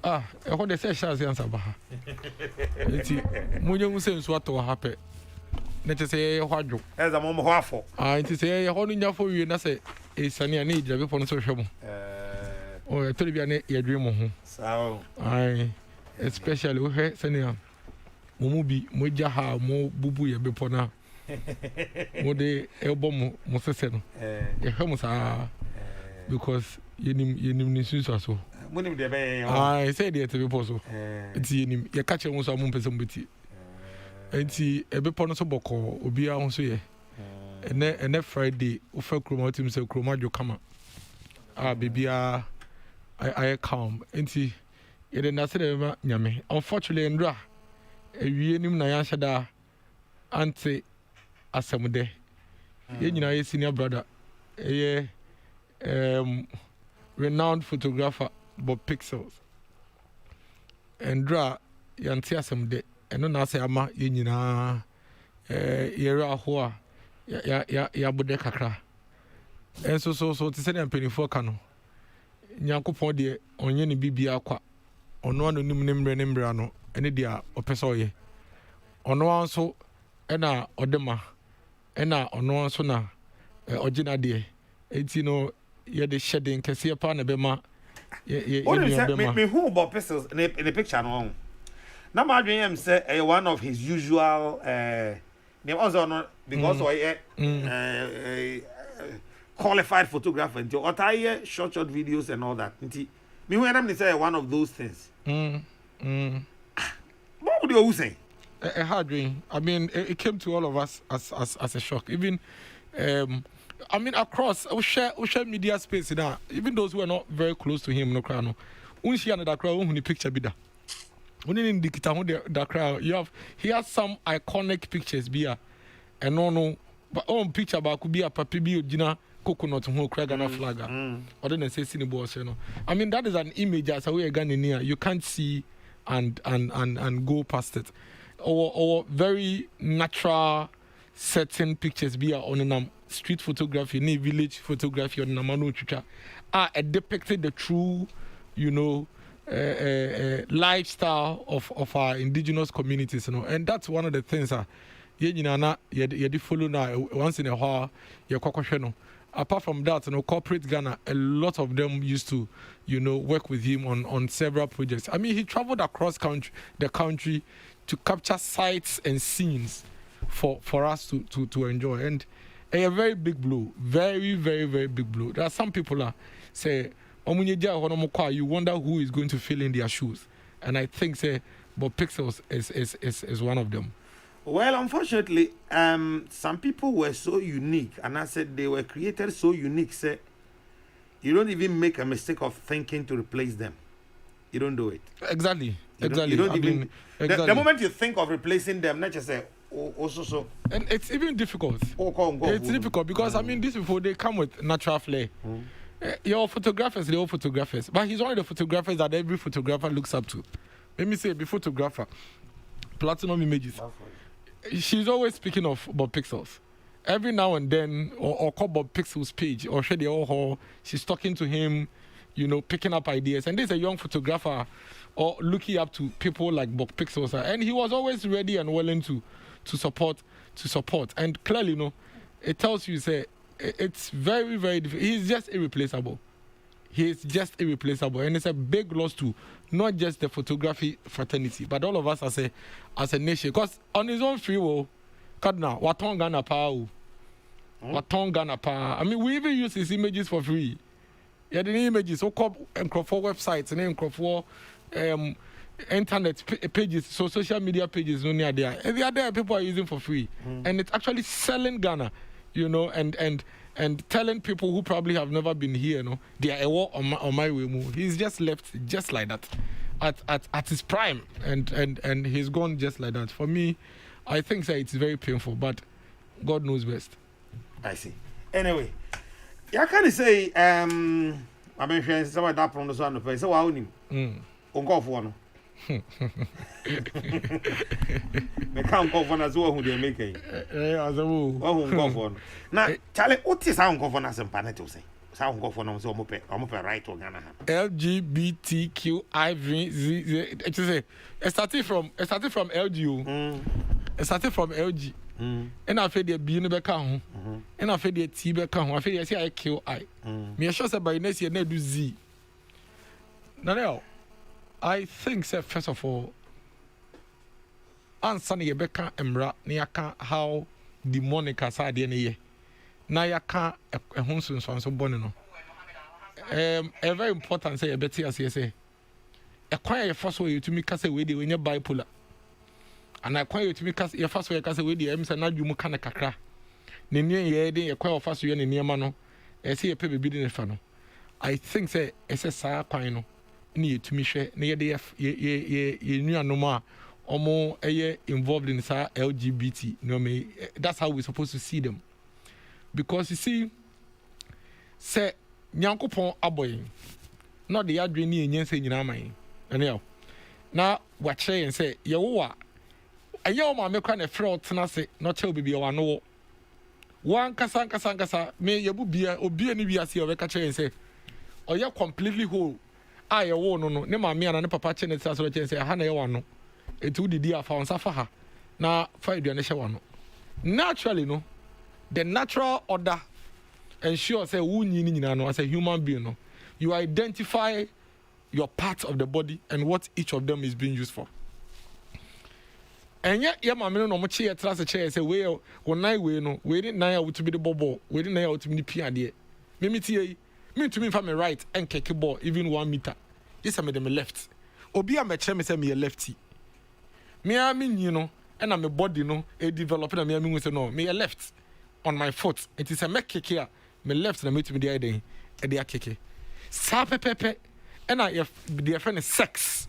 Ah, I want to say Shaz answer Baha. Mujan says what to happen. Let us say what you as a moment waffle. I say a holding for you and I say it's a near need of upon social. Or a television a dream. So I especially with her senior. Mubi, Mujaha, Mo Bubu, Bepona. Mode elbow Mosesen. A homosa because you need to so. I said it to be possible. It's in your catcher was a moon person with you. And see a beponoso boko, Obia on so ye. And then Friday, Ufa Chromat himself, Chromadio come. Ah, baby, I calm. And see, it did not say Yame. Unfortunately, and dra. A yeanim Nayashada, Auntie Asamude. You senior brother. Renowned photographer. But pixels and draw yantiasem de and no say ama yina yera hoa ya bude kakra and so to send am penifo kano nyankopon de onye ne bibia kwa ono anu nimre no ene dia opeso ye ono anso ena odema ena ono anso na ogina de enti no ye de shedding kese pa na bema me who about pistols in the picture no. Now my dream say one of his usual name also no because qualified photographer and to short videos and all that. Me when I'm say one of those things. What would you say? A hard dream. I mean, it came to all of us as a shock. Even I mean, across share media space now, even those who are not very close to him, no crowd. When she and that crowd, when the picture be there, when in the that crowd, he has some iconic pictures be and no, but on picture about could be a papi Gina coconut who craig and a flagger, or then say cinnabos, you know. I mean, that is an image as a way again in here you can't see and go past it, or very natural certain pictures be on street photography, ni village photography on Namano Chucha depicted the true, lifestyle of our indigenous communities, and that's one of the things you follow now once in a while. Apart from that, corporate Ghana, a lot of them used to, work with him on several projects. I mean, he traveled across the country to capture sites and scenes for us to enjoy, and a very big blow, very, very, very big blow. There are some people say, you wonder who is going to fill in their shoes, and I think but Pixels is one of them. Well, unfortunately, some people were so unique, and I said they were created so unique. Say, you don't even make a mistake of thinking to replace them. You don't do it. Exactly. You don't even. The moment you think of replacing them, not just say. So. And it's even difficult. It's difficult because I mean, these people they come with natural flair. Your photographers, they're all photographers, but he's one of the photographers that every photographer looks up to. Let me say, be photographer, platinum images. She's always speaking of Bob Pixels. Every now and then, or call Bob Pixels' page, or share the whole. She's talking to him, picking up ideas. And there's a young photographer, or looking up to people like Bob Pixels, and he was always ready and willing to support, and clearly, it tells you, it's very, very difficult. He's just irreplaceable. And it's a big loss to not just the photography fraternity, but all of us as a nation. Because on his own free will, Kadna, Waton Ghana Power. I mean, we even use his images for free. Yeah, the images, so called websites and internet pages, so social media pages, and they are there. People are using for free, and it's actually selling Ghana, and telling people who probably have never been here, they are on my way move. He's just left just like that, at his prime, and he's gone just like that. For me, I think that it's very painful, but God knows best. I see. Anyway, I can say I mean, some of that from the son of the so I own him. Uncle for one. They can't go for as well who they make it. Now, Charlie, what is our governor as a panel to say? Sao go for no so mo pe right to Ghana. LGBTQ IV it is a started from LGO. It started from LG. And I feel the B in the back home. And I feel the T back home. I feel I say I kill I. Me sure say by next year ne do Z. Now I think say first of all answer ne beka emra ne yaka how demonic aside ne ye. Na yaka ehun so bone no. A very important say better as you say. A quiet first way to me case we dey when you bipolar. And I quiet to me case your first way case we dey em say na dwumu kana kakra. Ne nien ye dey e quiet first way ne niema no. E say e pe bebi dey fa no. I think say e say saa kwan no ne ye tumi hwe ne ye dey ye nuanom a omo eye involved in saa LGBT no me that's how we supposed to see them. Because you see say nyankopon aboy no de adwe ne enyense nyina man ene na wa kire yen say ye wo a aye o ma me kwa na frɛ otena se no kye obibi wa no wan kasa me ye bu bia obi ne wiase o be ka kire yen say oye completely whole a ye wo no ne ma me ana ne papa kye ne tsa so kye say ha na ye wa no etu didi afa onsa fa ha na fa aduane hye wa no naturally no the natural order ensure say who nyina no as a human being no you identify your parts of the body and what each of them is being used for. And yet your mama no mo che etra se che say we nine we no we didn't nine to be the bobo we didn't nine to be the pia there me tie me to me from my right and keke ball even 1 meter this am them left obi am che me say me lefty me am you know and am body no e develop na me say no me left on my foot it is a make keke here me left na me to me the iden e dey akeke sa pepepe and I the friend is sex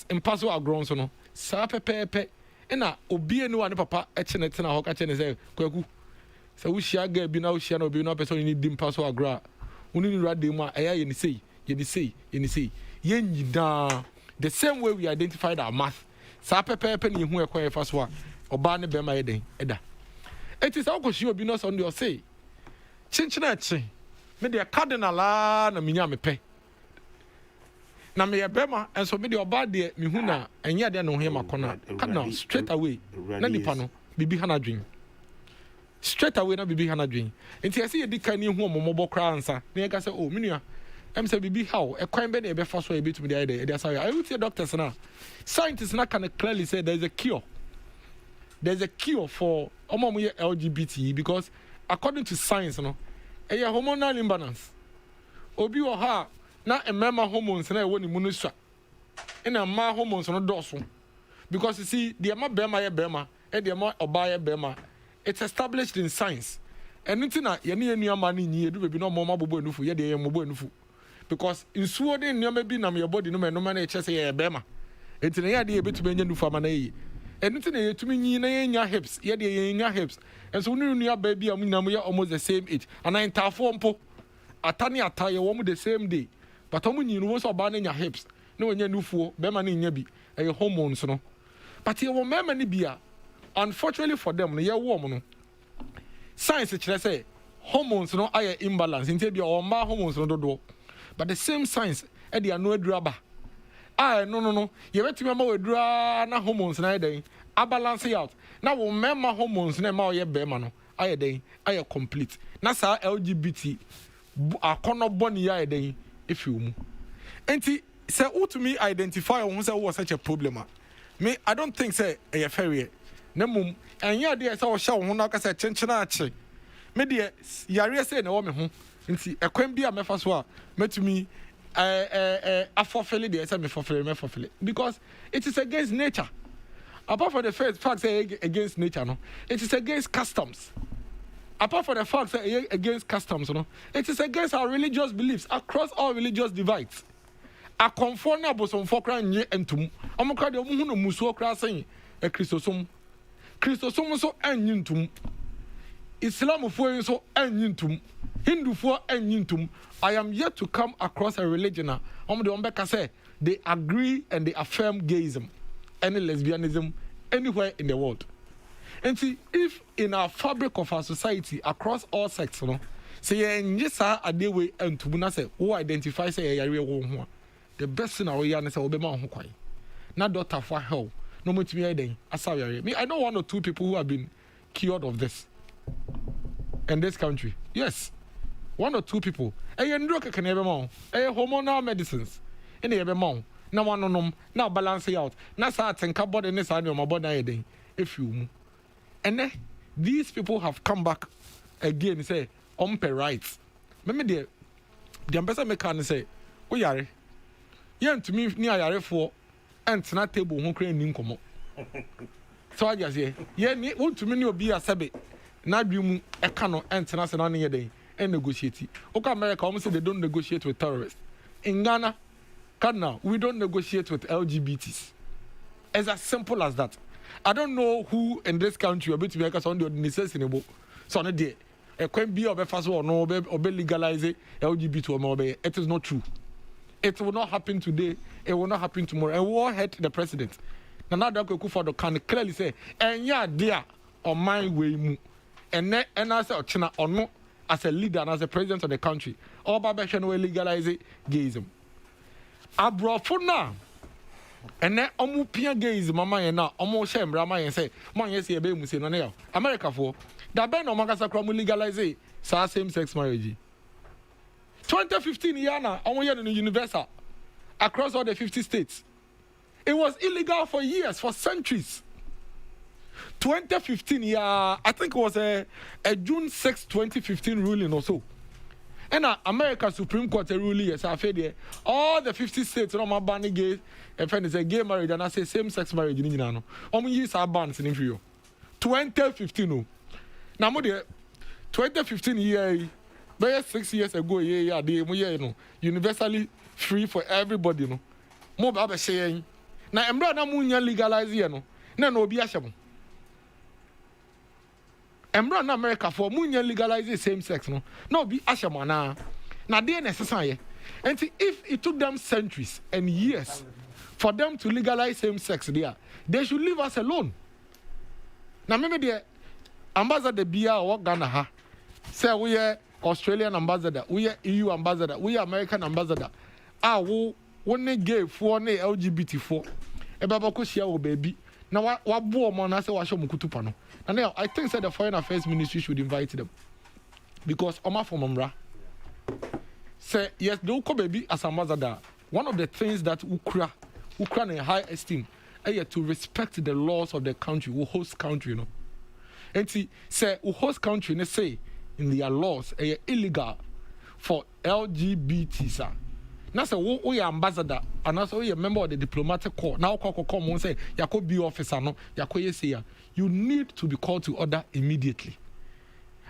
impossible grown so no sa pepepe and obi enu ane papa e chenete na ho ka chene say kwaku say wo hia ga bi na wo hia na obi na person ni dim paso agra uni ni rade mu a eya ye ni sei ye nyida the same way we identified our math sa pepepe ni hu e kwa fa so a oba ne be ma ye den eda it is how ko shi obi no so ndi o say chinchina chi me de cardinal na minya me pe na me yebema enso me de oba de me hu na enya de no he makona cardinal straight away na nipa no bibi hana dwen straight away na bibi hana dwen enti ase ye dika ni hu omombo kra ansa na ye ka say oh menua em say bibi how e kwan be na e be fa so e betumi de e dey say I will see doctors na scientists na can clearly say there is a cure for LGBT because according to science no a hormonal imbalance obi wo ha na emema hormones na e woni mu no sua ina ma hormones no doso because you see the ma bema ye bema e the ma oba ye bema it's established in science and nti na ye ne enuama na nyi edu bebi no mo ma bobo enufu ye de ye mo bobo enufu because nsuo de enuama bi na me body no me no ma na e chese ye bema enti na ye de ye betu nya nufu ama na ye nti na ye tumi nyi na ye nya hips ye de ye nya hips and so nu nua ba bi am nyina mo ye almost the same age and I entafo mpo atani ataye wo mo the same day but omo nyi no wo so ba na nya hips na wonya nufuo be ma na nya bi e hormones no but ye wo mema ni bia unfortunately for them no ye wo mo no science kire say hormones no are imbalance nti bia o ma hormones no dodo but the same science e de anu aduraba no ye betimi ma wadura na hormones na den a balance out na wo mema hormones na ma ye be ma no aye den aye complete na sa LGBT akono boni ya den efi mu enti say who to me identify who say was such a problem me I don't think say e fair na mum anya de say wo hye wo na ka say chenchena ache me de yare say na wo me ho nti ekwan bi a mefa so a metumi afofele de say me fofele because it is against nature. Apart from the fact say against nature no, it is against customs. Apart from the fact say against customs no, it is against our religious beliefs across all religious divides. A conform na bosom fokra nye entum. Omokra de omu no musuo kra sen e Christosom so anyintum. Islam fo so anyintum. Hindu for anyintum. I am yet to come across a religion de ombeka say they agree and they affirm gayism and lesbianism anywhere in the world. And see, if in our fabric of our society across all sects, Say yes adewe antumu na say who identify say yare wo ho. The best thing we ya na say obema ho kwan. Na doctor for help. No mutimi eden asa yare. Me I know 1 or 2 people who have been cured of this in this country. Yes. 1 or 2 people. You ndro keke na ebema. Hormonal medicines. In ebema. Na one na balance it out. Na sa tenka body ne sa my body eden. If you and then these people have come back again and say per rights. Remember the ambassador make can say, "Oh yare, yen to me ni yare for and na table ho kran ni nkomo." So I just say, "Ye ni want to me ni obi asabe na dwimu e ka no and na se na ne yeden and negotiate." Okay, America almost say they don't negotiate with terrorists. In Ghana, now we don't negotiate with LGBTs. It's as simple as that. I don't know who in this country about to be on the necessity. So no day. It can be of first or no or legalize LGBT or more. It is not true. It will not happen today. It will not happen tomorrow. And war hurt the president. Now that Kokrokoo can clearly say, and yeah, dear on my way. And I say China or no as a leader and as a president of the country. All Babashan will legalize gayism. Abrofo now. And then pia gays mama and now almost shame Rama and say, "Man, yes, you be Muslim no America for that ben no magasa kram legalize same sex marriage." 2015 yana almost in universal across all the 50 states. It was illegal for years, for centuries. 2015 I think it was a June 6, 2015 ruling or so. And American Supreme Court ruling yes, I feel all the 50 states no man ban gay and friend is a gay marriage and I say same sex marriage in Ghana. Years are bans in Infrio. 2015 no. Now mo 2015 year 6 years ago they no universally free for everybody no. Mo ba say na embra na mo nya legalize here no. Na obi ahyem. Embra na America for munya legalize same sex no. No be ashamana. Na dey necessary. And if it took them centuries and years for them to legalize same sex there, they should leave us alone. Now maybe the ambassador Bia or Ghana ha. Say we are Australian ambassador, we are EU ambassador, we are American ambassador. Wo gay for ne LGBT for. Ebaba ko share wo baby. Now what bo mo na say wa show mo kutupa no. And now I think that the Foreign Affairs Ministry should invite them. Because Oma from Umra say yes, they will come baby as ambassador. One of the things that Ukraine in high esteem is to respect the laws of the country, who host country, you know. And see, say who host country, they say in their laws illegal for LGBT, sir. Now say we are ambassador and also we are member of the diplomatic corps. Now come on say you could be officer no, you need to be called to order immediately.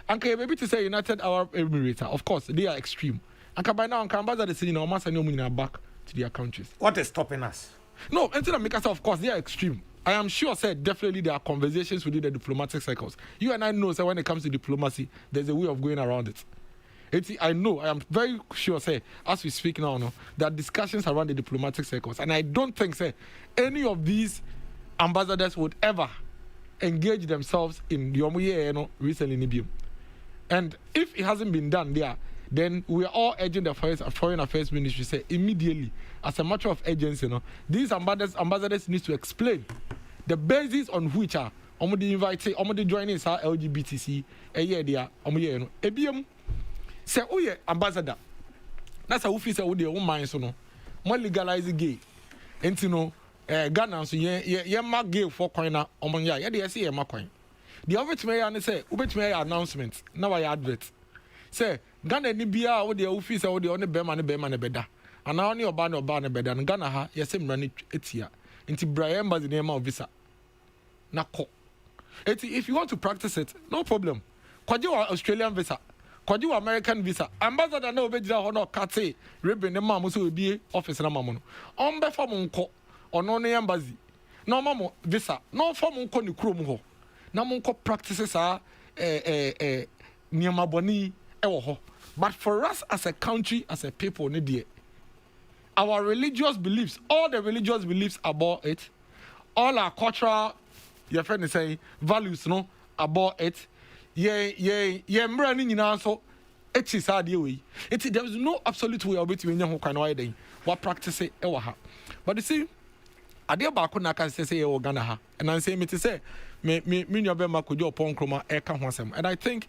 And maybe to say United Arab Emirates, of course they are extreme. And by now ambassador saying no mass and back to their countries. What is stopping us? No, until America of course they are extreme. I am sure said definitely there are conversations within the diplomatic circles. You and I know say when it comes to diplomacy, there's a way of going around it. I know, I am very sure, say, as we speak now, no, there are discussions around the diplomatic circles. And I don't think, say, any of these ambassadors would ever engage themselves in the recently in Nibium. And if it hasn't been done there, then we are all urging the Foreign Affairs Ministry, say, immediately, as a matter of urgency, these ambassadors need to explain the basis on which are, the joining LGBTC, say oh yeah ambassador that's how we say we dey woman so no more legalize gay enti no Ghana so ye ma gay for coin na omonya ye dey say ye ma coin the obetime ya ne say obetime ya announcement na wa ya advert say Ghana ni bia wo dey office wo dey on bema ne beda ana oni oba ne beda no Ghana ha ye say mra ne etia enti Brian embassy ne ma visa na ko enti if you want to practice it no problem kwaje wa Australian visa kwaji American visa ambassador na obejira ho na kate ribbon ne mamu so obie office na mamu no on be fa mo nko ono ne embassy na mamu visa na fa mo nko ne krom ho na mo nko practices niama boni ewo ho. But for us as a country, as a people ne die our religious beliefs, all the religious beliefs about it, all our cultural your friend is saying values no about it. Ye mra ni nyina so it is hard way. There is no absolute way of it when you can why then. What practice it ever. But you see, I dear back on I can say Ghana ha. And I say me to say me your bema could your pon chroma eka hwasem. And I think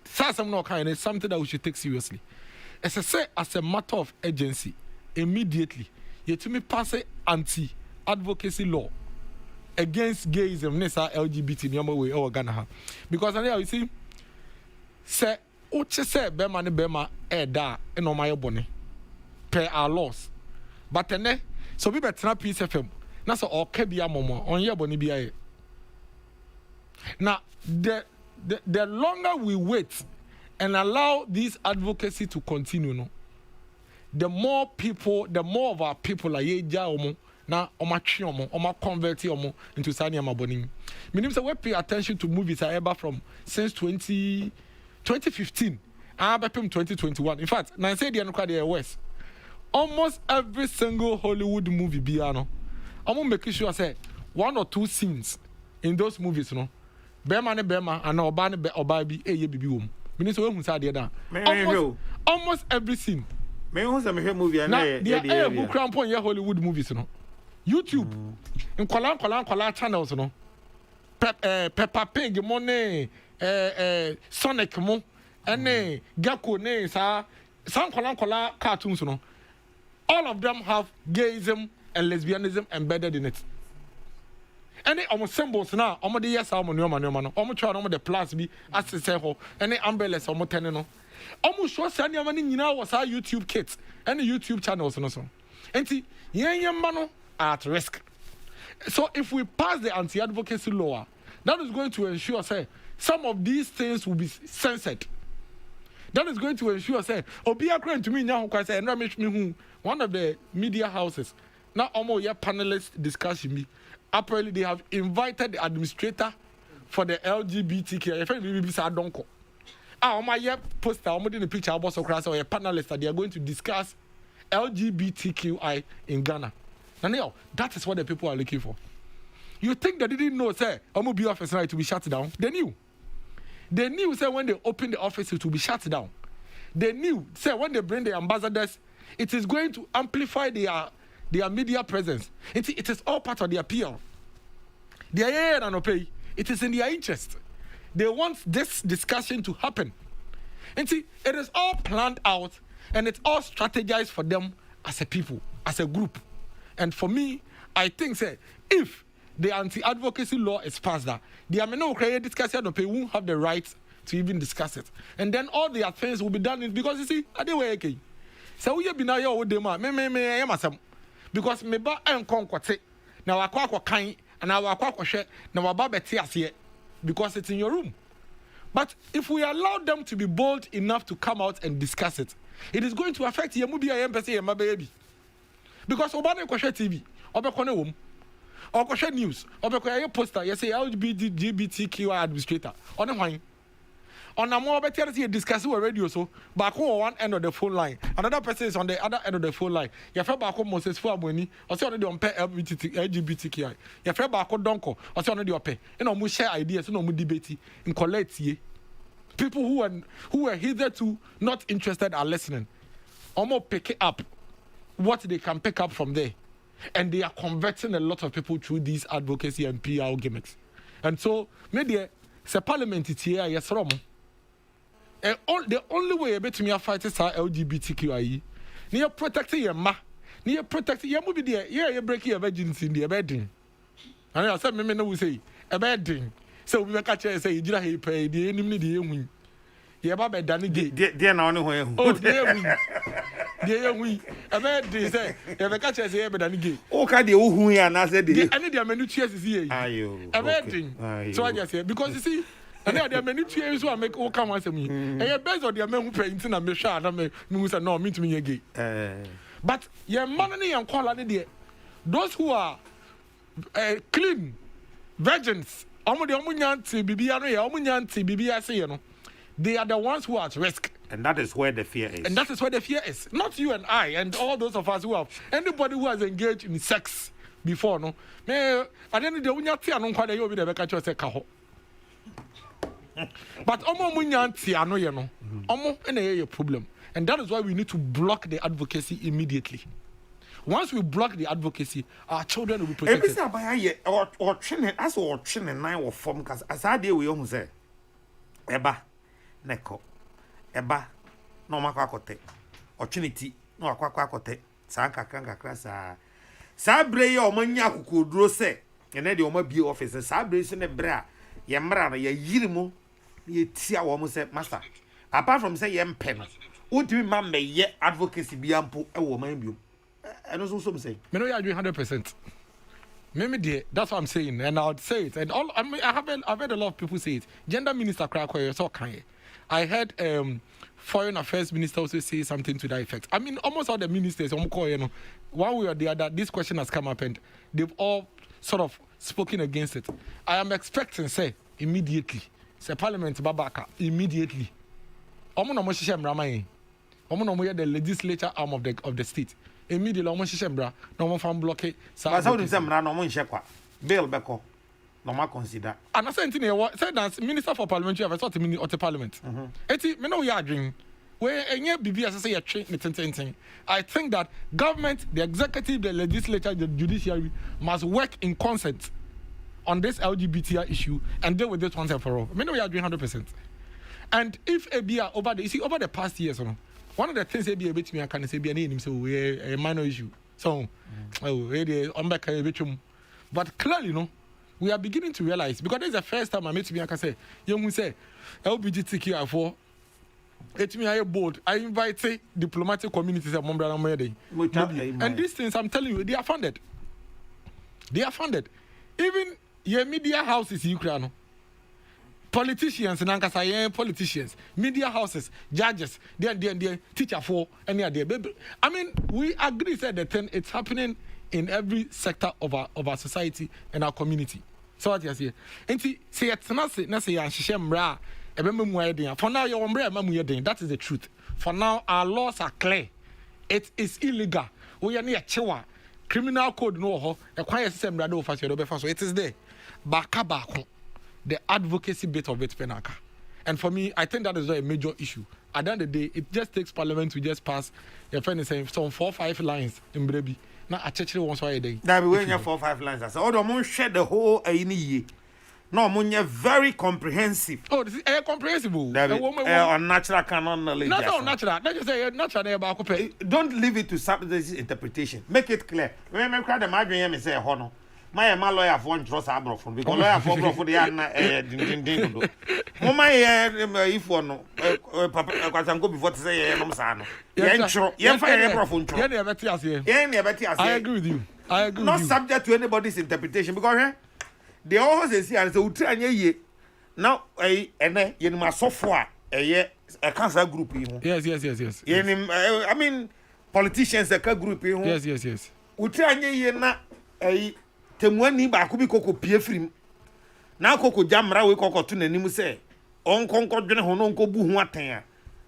some no kind is something that we should take seriously. As I say, as a matter of urgency, immediately, you to me pass a anti-advocacy law against gayism, nessa LGBT in way or Ghana. Because I know you see, say, Uche say, Bema ne Bema da and on my bonnet per our laws. But then, so we better not piece of him. That's all Kebia Momo on your bonnie be. Now, the longer we wait and allow this advocacy to continue, no, the more of our people are ye now oma convert into Sanya Maboni. Meaning so we pay attention to movies ever from since 2015. I 2021. In fact, now I say the West. Almost every single Hollywood movie biano. I'm making sure I say 1 or 2 scenes in those movies, no. Bema and Obani Obabi baby womb. Meaning so we say that. Almost every scene. Me who say me movie na the book crampon ya Hollywood movies no. YouTube in kwala channels no. Peppa Pig mo ne Sonic mo ene Gecko ne sa kwala cartoons no. All of them have gayism and lesbianism embedded in it. Any almost symbols now, almost the yes, almost no, almost try almost the plus be as to say ho, any umbrellas almost 10 no. Almost sure Sanya money was our YouTube kids and the YouTube channels and so. And see, young man are at risk. So if we pass the anti-advocacy law, that is going to ensure say some of these things will be censored. That is going to ensure say Obia crying to me now because say and one of the media houses now almost your panelist discussion me. Apparently they have invited the administrator for the LGBTQ. If anybody say don't call. On my poster, I'm in the picture about so class or a panelist that they are going to discuss LGBTQI in Ghana. And now that is what the people are looking for. You think they didn't know, say, I'm gonna be office right to be shut down? They knew. They knew, say, when they open the office it will be shut down. They knew, say, when they bring the ambassadors, it is going to amplify their media presence. It is all part of their PR. They are here and pay. It is in their interest. They want this discussion to happen. And see, it is all planned out and it's all strategized for them as a people, as a group. And for me, I think, say, if the anti-advocacy law is passed, that the no create discussion no pay won't have the right to even discuss it. And then all their things will be done because you see, are they way okay? So we have been here with them, because me ba en konkwate na wakwa kan and wakwa share na waba beti ase because it's in your room. But if we allow them to be bold enough to come out and discuss it, it is going to affect your movie and my baby. Because obane kwashe TV, obekone wom, or kwashe news, obekone poster, you say LGBTQ administrator. On the on a more better see discuss with radio so back on one end of the phone line. Another person is on the other end of the phone line. Your friend back on Moses for money, or say on the LGBTQI. Your friend back on Donko, or say on the pay. You know, we share ideas, no more debate in collect ye. People who are hitherto not interested are listening. Almost pick up what they can pick up from there. And they are converting a lot of people through these advocacy and PR gimmicks. And so maybe the parliament is here, yes, Romo. And the only way you bet me a fight is our LGBTQI. Near protecting your ma, near protecting your movie there. Yeah, you break your virgins in the bedding. And I said, me no say a bedding. So we catch and say, did I pay the enemy the win? Yeah, Baba Danny gay. Dear, now, oh, dear, we a bedding say, you catch and say, Danny gay. Oh, can you who and I said, I need their many cheers here. A bedding. So I just say, because you see, and there are many cheers who make all come answer me. And you're based on their men who pay into a shot and me say, no, meet me again. But your money and quality, those who are clean, virgins, they are the ones who are at risk. And that is where the fear is. And that is where the fear is. Not you and I and all those of us who have anybody who has engaged in sex before, no. I didn't do the only thing I don't quite know the Kacho say Kaho. But omo munyanti ano ye no. Omo ene ye problem. And that is why we need to block the advocacy immediately. Once we block the advocacy, our children will be protected. Ebisa ba ye or training as or training nine or form cause as I dey we ohu say eba neko eba no makwa kote opportunity no akwa kote sa kakra sa bre ye o manya kokoduro se ene de o ma bie office sa bre se ne bre a ye mra na ye yirimu ye tia wo mo se master apart from say ye mpe no wontimi ma me ye advocacy biampo e wo man biom and also some say me know you agree 100%. Maybe that's what I'm saying, and I would say it. And all I've heard a lot of people say it. Gender minister Krakow so can I heard foreign affairs minister also say something to that effect. I mean, almost all the ministers, one way or the other, this question has come up and they've all sort of spoken against it. I am expecting, say, immediately, say Parliament Babaka, immediately. The legislature arm of the state. Immediately, almost shembra, no one found blockade. But how does them run no one shekwa? Bail beko. No more consider. And I said that Minister for Parliamentary Affairs or the Parliament. Eti, me know you are dreaming. Where any BBS say a train. I think that government, the executive, the legislature, the judiciary must work in concert on this LGBTQ issue and deal with this once and for all. Me know you are doing 100%. And if ABA over the past years, one of the things ABA bet me I can say be a name so a minor issue. So but clearly, we are beginning to realize because this is the first time I met me I can say, you say LGBTQ for it's me I board. I invite diplomatic communities and and these things I'm telling you, they are funded. Even your media houses in Ukraine. Politicians and politicians, media houses, judges, they teacher for any idea. I mean, we agree that the thing it's happening in every sector of our society and our community. So what you say? And say it's not say for now your that is the truth. For now our laws are clear. It is illegal. We are near Chewa. Criminal code no so it is there. Baka. The advocacy bit of it, Penaka. And for me, I think that is not a major issue. At the end of the day, it just takes Parliament to just pass your friend is saying some 4 or 5 lines in Brebi. Now, I check it once a day. That we when 4 or 5 lines. I said, oh, the moon shed the whole year. No, moon very comprehensive. Oh, this is comprehensive. Unnatural canon knowledge. No, natural. Let's just say natural about. Don't leave it to somebody's interpretation. Make it clear. When I cry the margin, I say, honor. My lawyer for one trust abroad because lawyer for the ding. My if one papa go before to say no sano. I agree with you. Not subject to anybody's interpretation because they always say and say now and my software a cancer group. Yes. I mean politicians a group. Yes. Utranye na temwani ba ko bi koko pie firim na koko jamra we koko to nanim se onkonko dwene ho no nko bu hu aten a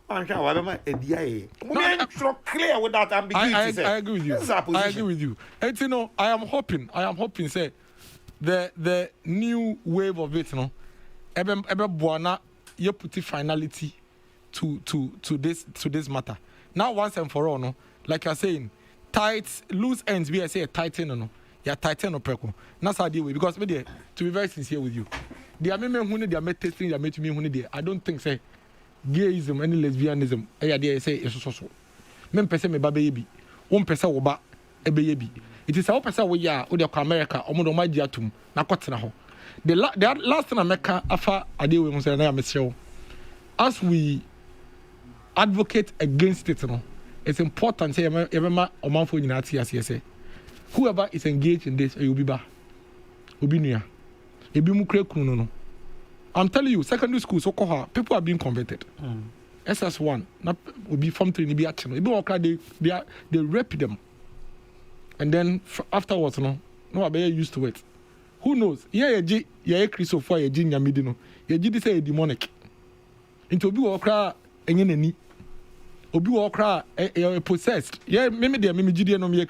anhwa wa be ma edia ye so clear without ambiguity. I agree with you. I agree with you. And I am hoping say the new wave of it ebe buana you put finality to this matter now once and for all like you're saying tight loose ends we say tighten yeah, tighten up preko. That's how I deal with because me there, to be very sincere with you. They are me who they are me testing, they are me to me who they. I don't think say gayism any lesbianism. They say it's so. Men person me baby. One person oba baby. It is our person we are with America. Omo my diatum na kwatena ho. The last thing America afa I deal with say na me as we advocate against it, it's important say every omanfo nyina ati say. Whoever is engaged in this, you'll be back. Obinia. I'm telling you, secondary school, so people are being converted. SS1, will be from 3, be action. They rape them. And then afterwards, no, I be used to it. Who knows? Yeah, Christopher, yeah, Jin Yamidino. Yeah, Jidi say demonic. Into Obi Okra, and Yenny. Obi Okra possessed. Yeah, maybe Gidi no me.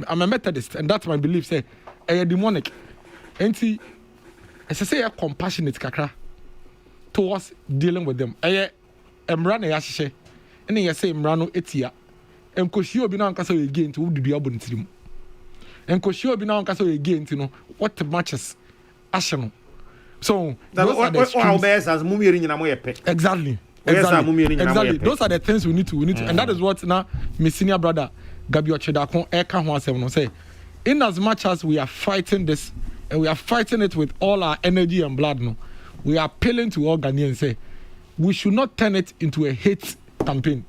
I'm a Methodist, and that's my belief. Say, demonic. And see, as I say, compassionate kakra. towards dealing with them. Emra na yahye. And you say Emra no etia. Enkoshi obi na nkasa again to dudu abon tirim. Enkoshi obi na nkasa again to no what matches ashe. So exactly. Exactly. Those are the things we need to and that is what now my senior brother Gabi Ochedakon eka ho asem no say in as much as we are fighting this and we are fighting it with all our energy and blood no, we are appealing to all Ghanaians say we should not turn it into a hate campaign.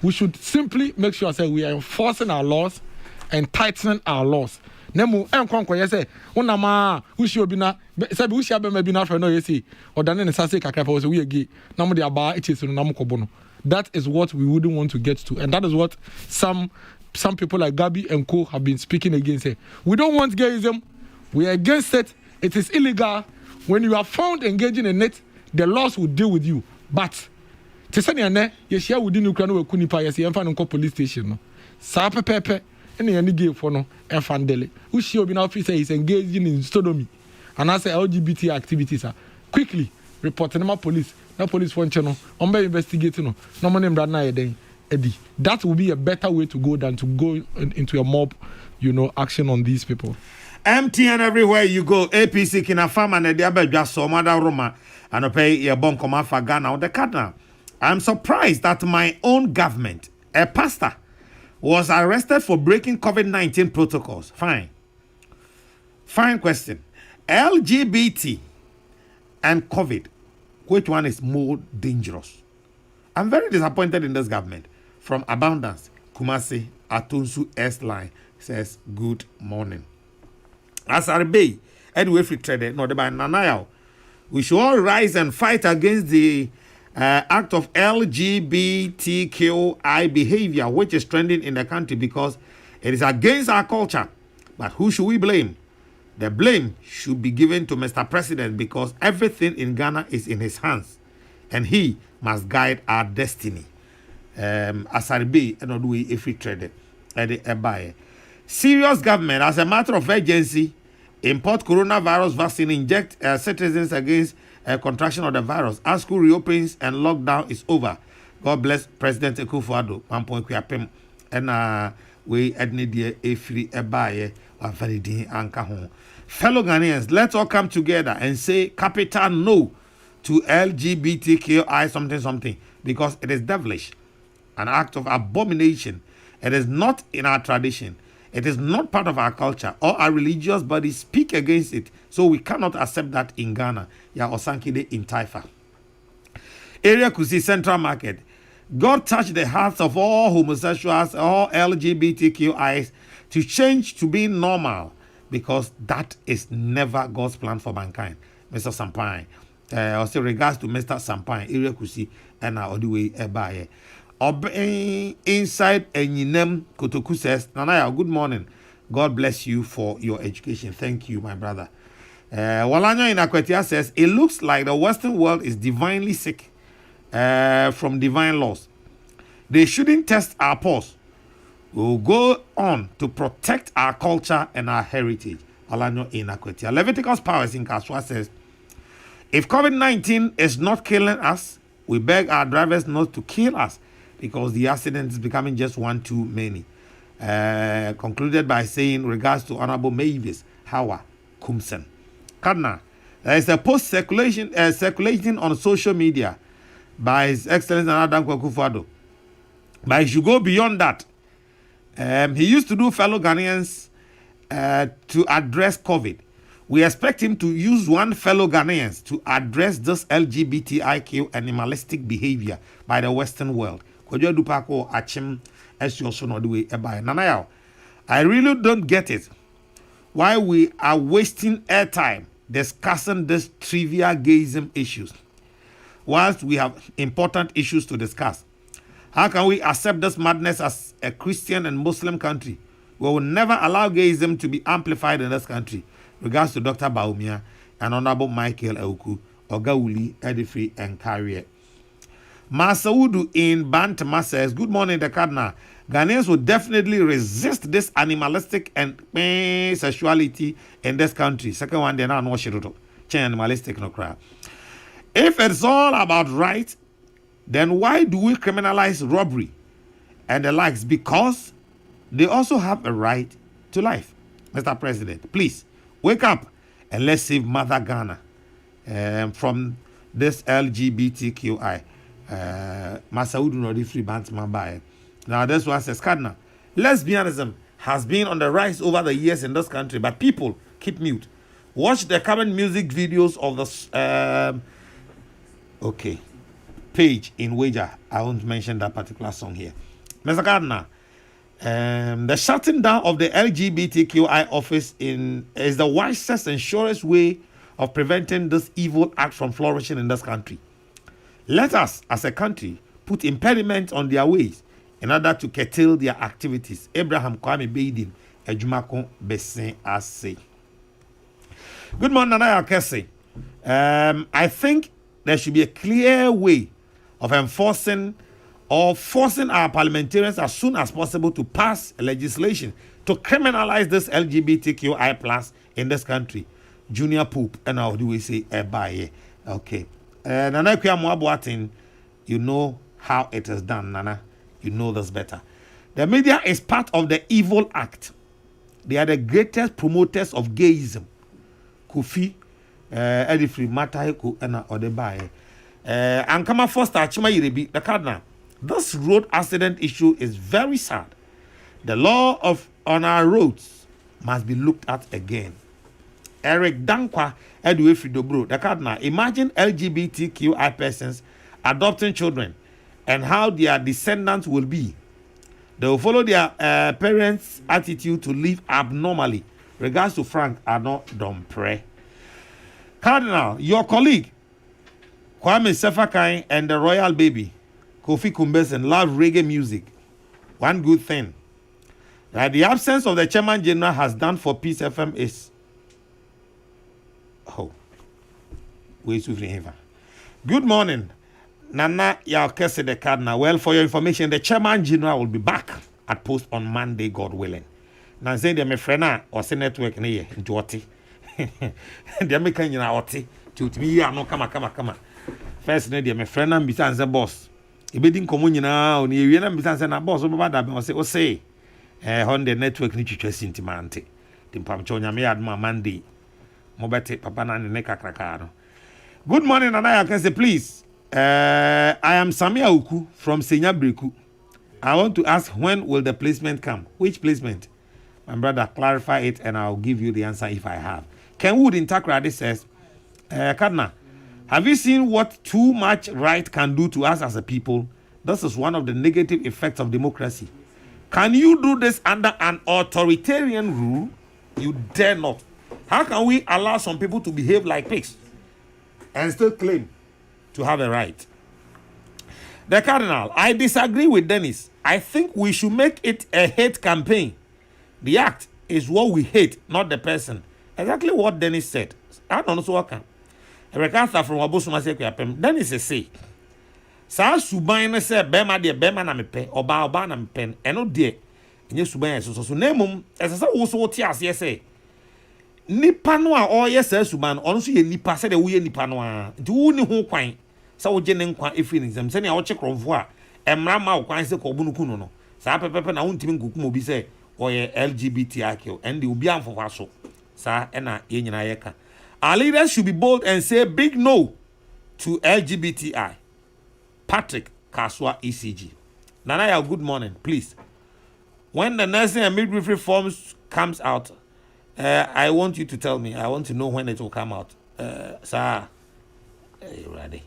We should simply make sure say we are enforcing our laws and tightening our laws. Nemu enkonko say unama ushi obina say ushi abema bina for no yesi or dan ne sase kakra for so we gay na mo de aba echesu no na mo kobo no. That is what we wouldn't want to get to, and that is what some people like Gabi and Co have been speaking against. Say we don't want gayism, we are against it. It is illegal. When you are found engaging in it, the laws will deal with you. But tesani ane ye share within Ukraine we kunipa yes ye mfa no police station no. Sa pepepe any gay for no enfandele. Who she obi na officer is engaging in sodomy and I say LGBT activities are quickly report to the police. Na police phone channel on be investigating no money brand na eden edi. That will be a better way to go than to go into a mob, action on these people. MTN everywhere you go. APC kina farm and the abedwa so mother Roma and pay your bon command for Ghana on the cardinal. I'm surprised that my own government, a pastor, was arrested for breaking COVID-19 protocols. Fine question. LGBT and COVID, which one is more dangerous? I'm very disappointed in this government. From Abundance, Kumasi Atunsu S-Line says, good morning. As Arbe, Edway Free Trader, no, by Nanayao, we should all rise and fight against the act of LGBTQI behavior, which is trending in the country because it is against our culture. But who should we blame? The blame should be given to Mr. President because everything in Ghana is in his hands and he must guide our destiny. Asarbe and Odwe if we trade it. Serious government, as a matter of urgency, import coronavirus vaccine, inject citizens against contraction of the virus. As school reopens and lockdown is over. God bless President Akufo-Addo. 1.3 and we adnid a free ebaye validity anka home. Fellow Ghanaians, let's all come together and say capital no to LGBTQI something because it is devilish, an act of abomination. It is not in our tradition. It is not part of our culture or our religious bodies speak against it. So we cannot accept that in Ghana. Ya Osankide in Taifa. Area Kusi Central Market. God touched the hearts of all homosexuals, all LGBTQIs to change to being normal because that is never God's plan for mankind. Mr. Sampai. Also regards to Mr. Sampai, Area Kusi and our way ebaye. Inside Enyinem Kokrokoo says, Nanaya, good morning. God bless you for your education. Thank you, my brother. Walanya in Akwetia says, it looks like the Western world is divinely sick from divine laws. They shouldn't test our pulse. We'll go on to protect our culture and our heritage. Walanya in Akwetia. Leviticus Powers in Kaswa says, if COVID-19 is not killing us, we beg our drivers not to kill us, because the accident is becoming just one too many. Concluded by saying, regards to Honorable Mavis Hawa Kumsen. Kadna, there is a post circulating on social media by His Excellency Adam Akufo-Addo. But he should go beyond that. He used to do fellow Ghanaians to address COVID. We expect him to use one fellow Ghanaians to address this LGBTIQ animalistic behavior by the Western world. I really don't get it. Why we are wasting airtime discussing these trivial gayism issues whilst we have important issues to discuss. How can we accept this madness as a Christian and Muslim country? We will never allow gayism to be amplified in this country. Regards to Dr. Baumia and Honorable Michael Euku, Ogauli, Edifree, and Carrier. Masaudu in Bantama says, good morning, the Cardinal. Ghanaians will definitely resist this animalistic and sexuality in this country. Second one, they're not animalistic, no crap. If it's all about right, then why do we criminalize robbery and the likes? Because they also have a right to life. Mr. President, please wake up and let's save Mother Ghana from this LGBTQI. Masaudu no free bantman by. Now this one says Cardinal. Lesbianism has been on the rise over the years in this country, but people keep mute. Watch the current music videos of the page in Wager. I won't mention that particular song here. Mr. Cardinal, the shutting down of the LGBTQI office is the wisest and surest way of preventing this evil act from flourishing in this country. Let us, as a country, put impediments on their ways in order to curtail their activities. Abraham Kwame Beidin, Ejumako Besen Ase. Good morning, Nana Kese. I think there should be a clear way of enforcing or forcing our parliamentarians as soon as possible to pass legislation to criminalize this LGBTQI plus in this country. Junior Poop, and how do we say Ebaye? Okay. Nana Kuya, you know how it is done, Nana. You know this better. The media is part of the evil act. They are the greatest promoters of gayism. Kofi, Edifri, Mataheko, and Odebaye. And come first, Achima Yirebi, the Cardinal. This road accident issue is very sad. The law on our roads must be looked at again. Eric Dankwa, Edwin Fridobro, the Cardinal. Imagine LGBTQI persons adopting children and how their descendants will be. They will follow their parents' attitude to live abnormally. Regards to Frank Arno Dompre. Cardinal, your colleague, Kwame Sefakai and the Royal Baby, Kofi Kumbesen, love reggae music. One good thing that the absence of the Chairman General has done for Peace FM is good morning, Nana Yalkese the Cardinal. Well, for your information, the Chairman General will be back at post on Monday, God willing. Now, say my friend or say network near into what the American to me, no come. First, my friend and besides the boss. If you didn't come now, you and besides a boss over that, say, on the network, need to trust into Mante. The Pamchonia may add my Monday. Mobete Papa and Neka Krakano. Good morning, and I can say, please. I am Samia Uku from Senya Briku. I want to ask, when will the placement come? Which placement? My brother, clarify it and I'll give you the answer if I have. Ken Wood in Takrady says, Kadna, have you seen what too much right can do to us as a people? This is one of the negative effects of democracy. Can you do this under an authoritarian rule? You dare not. How can we allow some people to behave like pigs and still claim to have a right? The Cardinal, I disagree with Dennis. I think we should make it a hate campaign. The act is what we hate, not the person. Exactly what Dennis said. I don't know so what can. Rekasa from Wabusuma Sekwapem. Dennis is say, Sa Subain say, Bema de Bema na mepe, Oba na mepen, and no dear. And yes, Subain so name as I also tears, yes, say. Nipa no a oyɛ saa suban ɔno so yɛ nipa sɛ de woyɛ nipa no a nti wo ni ho kwan sɛ wo gye ne nkwa efi ne nsɛm sɛ ne a wɔkye krɔmfo a ɛmra ma wo kwan sɛ kɔ bunu kunu no saa pɛpɛpɛ na wontimi nkukum obi sɛ ɔyɛ LGBTQ and the obi amfofa so saa ɛna yɛ nyina yɛ ka. Our leaders should be bold and say big no to LGBTI. Patrick Kaswa ECG. Nanaya, good morning, please. When the nursing and midwifery forms comes out, I want you to tell me. I want to know when it will come out. Sir, ready?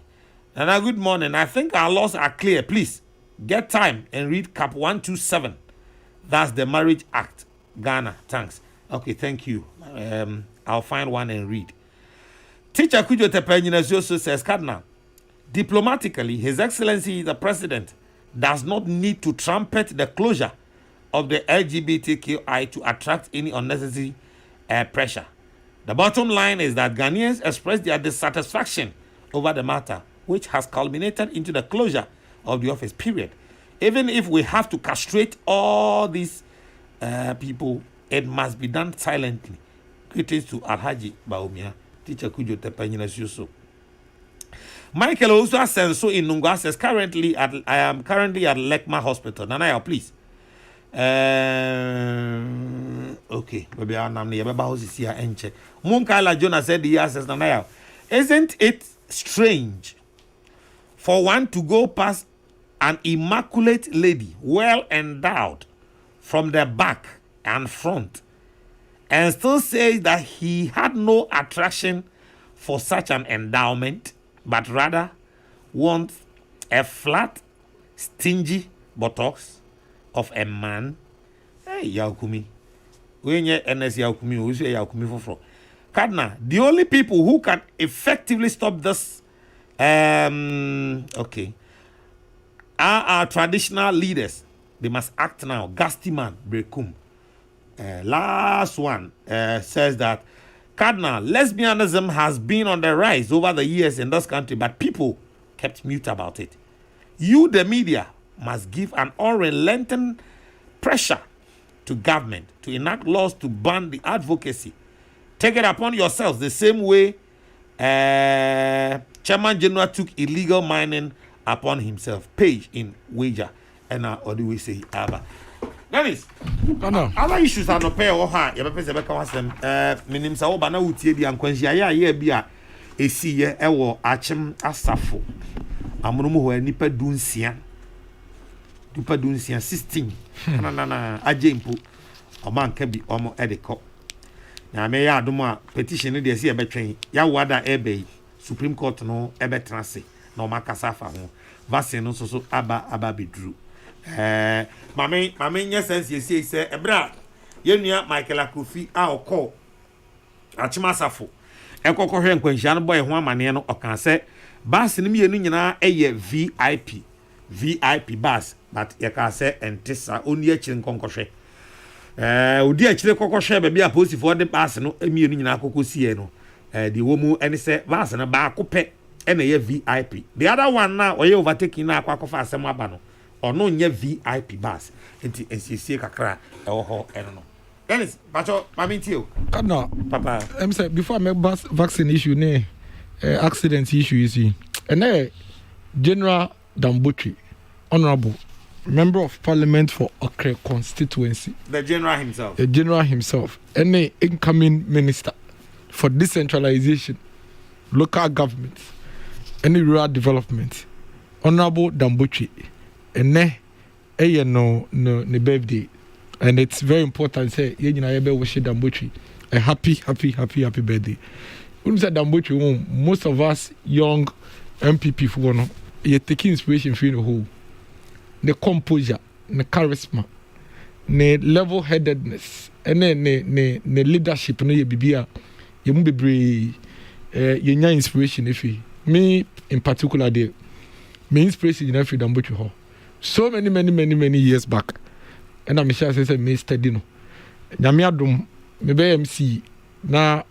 Nana, good morning. I think our laws are clear. Please get time and read Cap 127. That's the Marriage Act, Ghana. Thanks. Okay, thank you. I'll find one and read. Teacher Kujo Tepenyinazioso says, Cardinal, diplomatically, His Excellency the President does not need to trumpet the closure of the LGBTQI to attract any unnecessary pressure. The bottom line is that Ghanaians expressed their dissatisfaction over the matter, which has culminated into the closure of the office, period. Even if we have to castrate all these people, it must be done silently. Greetings to Alhaji Baumia, Teacher Kujo Tepenyina Suso. Michael also says so in Nungwa says I am currently at Lekma Hospital. Nanaya, please. Okay, maybe I'm not here. Maybe house is here. Enche. Munkaila Jonah said the says Nanaya. Isn't it strange for one to go past an immaculate lady, well endowed from the back and front, and still say that he had no attraction for such an endowment, but rather wants a flat, stingy buttocks of a man? Hey, Yaukumi. When you NS Yaukumi, we say Yaukumi for Cardinal, the only people who can effectively stop this, okay, are our traditional leaders. They must act now. Gastiman Brekum. Last one says that Cardinal, lesbianism has been on the rise over the years in this country, but people kept mute about it. You, the media, must give an unrelenting pressure to government to enact laws to ban the advocacy. Take it upon yourselves the same way Chairman General took illegal mining upon himself. Page in wager. And or do we say Abba? Dennis, other issues are not pay or high. You have to was them. Minim Saobana Uti and Quensia, yeah, be a see ye, ewo, Achem, Asafo. Amurumu, Nipa Dunsia. Dupa Dunsia 16. Nana, Ajempo. A man can be almost at the cop. Now, may I do more petition in the sea between Yawada Ebe, Supreme Court no Ebe Transi, no Macasafa, Vaccine so Abba be drew. Mammy, yes, as you say, Ebra, Yenia Michael Akufi, our call. Achimasafo. Eko Kohen Quenchian boy, one maniano or can say, Bass in me a VIP bass, but you can say, and Tessa only a chin concussion. Udi actually koko share be a post for the pass no emi enu nyina koko sie no the woman and say pass na ba ko pe e na ye VIP. The other one now oye overtaking na akwa kofa asem aba no ono nye VIP bus enti ensiesie kakra e wo ho eno no. Dennis pacho mamenti o no papa em say before I make vaccine issue ne accident issue you see and General Dambuchi honorable Member of Parliament for Okre constituency. The general himself. The general himself. Any incoming minister for decentralization, local government, any rural development. Honorable Dambuchi. And no birthday. And it's very important say you wish Dambuchi a happy birthday. When we say Dambuchi, most of us young MPP for no, you're taking inspiration from the whole. The composure, the charisma, the level-headedness, and the leadership, no ye bibia, ye mu bebre, ye nya inspiration ifi. Me in particular, my inspiration in every Dambuchi ho. So many years back, and I'm sure I say me steady no. Nyame adom me be MC na